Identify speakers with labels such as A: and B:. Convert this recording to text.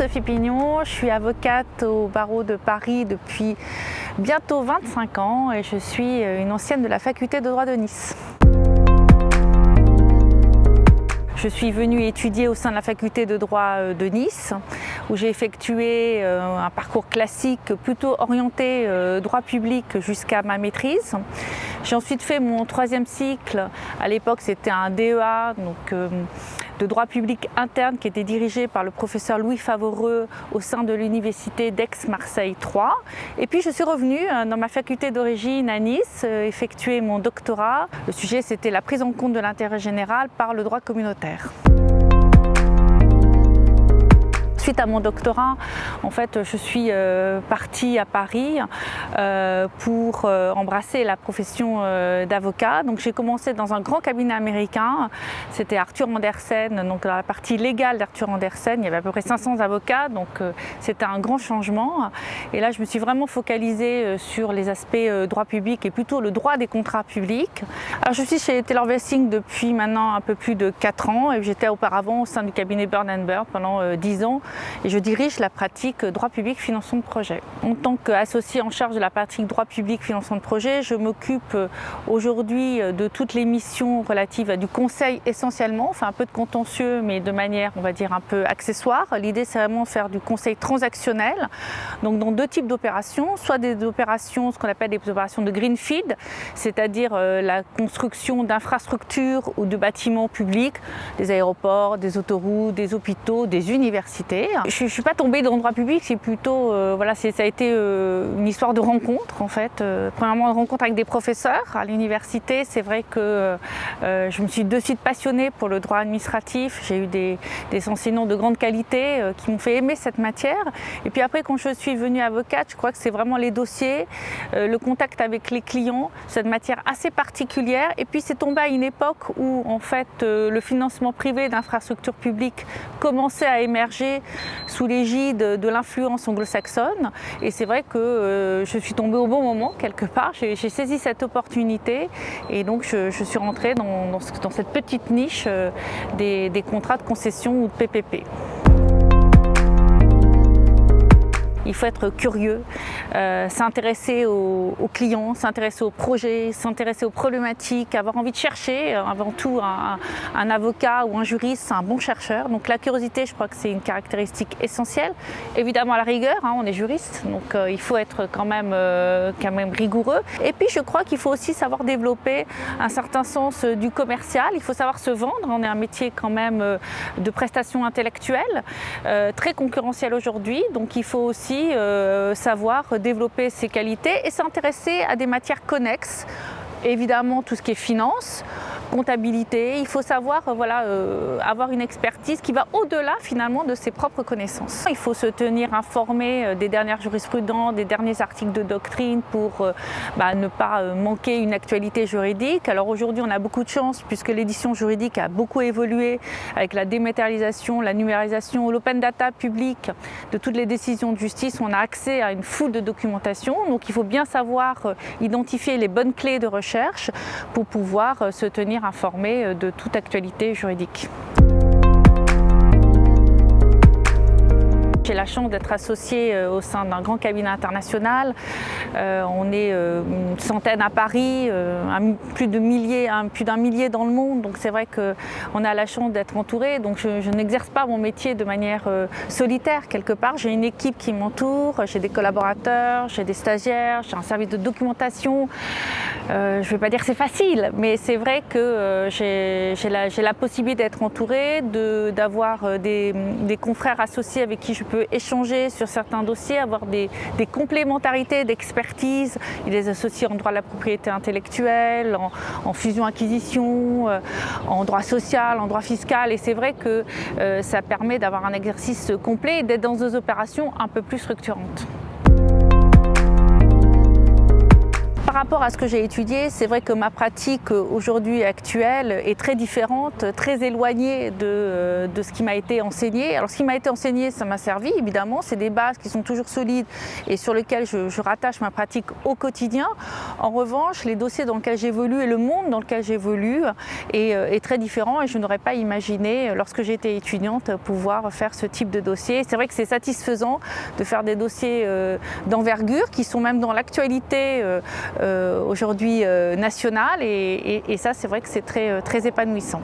A: Sophie Pignon, je suis avocate au barreau de Paris depuis bientôt 25 ans et je suis une ancienne de la faculté de droit de Nice. Je suis venue étudier au sein de la faculté de droit de Nice, où j'ai effectué un parcours classique plutôt orienté droit public jusqu'à ma maîtrise. J'ai ensuite fait mon troisième cycle, à l'époque c'était un DEA, de droit public interne qui était dirigé par le professeur Louis Favoreux au sein de l'université d'Aix-Marseille 3. Et puis je suis revenue dans ma faculté d'origine à Nice, effectuer mon doctorat. Le sujet c'était la prise en compte de l'intérêt général par le droit communautaire. Suite à mon doctorat, en fait, je suis partie à Paris pour embrasser la profession d'avocat. Donc j'ai commencé dans un grand cabinet américain, c'était Arthur Andersen, donc dans la partie légale d'Arthur Andersen, il y avait à peu près 500 avocats, donc c'était un grand changement. Et là, je me suis vraiment focalisée sur les aspects droit public et plutôt le droit des contrats publics. Alors je suis chez Taylor Wessing depuis maintenant un peu plus de 4 ans et j'étais auparavant au sein du cabinet Bird & Bird pendant 10 ans. Et je dirige la pratique droit public financement de projet. En tant qu'associée en charge de la pratique droit public financement de projet, je m'occupe aujourd'hui de toutes les missions relatives à du conseil essentiellement, enfin un peu de contentieux mais de manière on va dire un peu accessoire. L'idée c'est vraiment de faire du conseil transactionnel, donc dans 2 types d'opérations, soit des opérations, ce qu'on appelle des opérations de greenfield, c'est-à-dire la construction d'infrastructures ou de bâtiments publics, des aéroports, des autoroutes, des hôpitaux, des universités. Je ne suis pas tombée dans le droit public, c'est plutôt, ça a été une histoire de rencontre en fait. Premièrement, une rencontre avec des professeurs à l'université. C'est vrai que je me suis de suite passionnée pour le droit administratif. J'ai eu des enseignants de grande qualité qui m'ont fait aimer cette matière. Et puis après, quand je suis devenue avocate, je crois que c'est vraiment les dossiers, le contact avec les clients, cette matière assez particulière. Et puis c'est tombé à une époque où en fait le financement privé d'infrastructures publiques commençait à émerger sous l'égide de l'influence anglo-saxonne. Et c'est vrai que je suis tombée au bon moment, quelque part. J'ai saisi cette opportunité et donc je suis rentrée dans cette petite niche des contrats de concession ou de PPP. Il faut être curieux, s'intéresser aux clients, s'intéresser aux projets, s'intéresser aux problématiques, avoir envie de chercher. Avant tout, un avocat ou un juriste, c'est un bon chercheur. Donc la curiosité, je crois que c'est une caractéristique essentielle. Évidemment, la rigueur, on est juriste, donc il faut être quand même rigoureux. Et puis, je crois qu'il faut aussi savoir développer un certain sens du commercial. Il faut savoir se vendre. On est un métier quand même de prestation intellectuelle, très concurrentiel aujourd'hui. Donc il faut aussi savoir développer ses qualités et s'intéresser à des matières connexes, évidemment tout ce qui est finance, comptabilité. Il faut savoir avoir une expertise qui va au-delà finalement de ses propres connaissances. Il faut se tenir informé des dernières jurisprudences, des derniers articles de doctrine pour ne pas manquer une actualité juridique. Alors aujourd'hui on a beaucoup de chance puisque l'édition juridique a beaucoup évolué avec la dématérialisation, la numérisation, l'open data public de toutes les décisions de justice. On a accès à une foule de documentation, donc il faut bien savoir identifier les bonnes clés de recherche pour pouvoir se tenir informé de toute actualité juridique. J'ai la chance d'être associée au sein d'un grand cabinet international. On est une centaine à Paris, plus d'un millier dans le monde. Donc c'est vrai qu'on a la chance d'être entouré. Donc je n'exerce pas mon métier de manière solitaire quelque part. J'ai une équipe qui m'entoure, j'ai des collaborateurs, j'ai des stagiaires, j'ai un service de documentation. Je ne vais pas dire que c'est facile, mais c'est vrai que j'ai la possibilité d'être entourée, d'avoir des confrères associés avec qui je peux échanger sur certains dossiers, avoir des complémentarités d'expertise. Il y a des associés en droit de la propriété intellectuelle, en fusion-acquisition, en droit social, en droit fiscal. Et c'est vrai que ça permet d'avoir un exercice complet et d'être dans des opérations un peu plus structurantes. par rapport à ce que j'ai étudié, c'est vrai que ma pratique aujourd'hui actuelle est très différente, très éloignée de ce qui m'a été enseigné. Alors ce qui m'a été enseigné, ça m'a servi évidemment, c'est des bases qui sont toujours solides et sur lesquelles je rattache ma pratique au quotidien. En revanche, les dossiers dans lesquels j'évolue et le monde dans lequel j'évolue est très différent et je n'aurais pas imaginé, lorsque j'étais étudiante, pouvoir faire ce type de dossier. C'est vrai que c'est satisfaisant de faire des dossiers d'envergure qui sont même dans l'actualité aujourd'hui nationale et ça c'est vrai que c'est très épanouissant.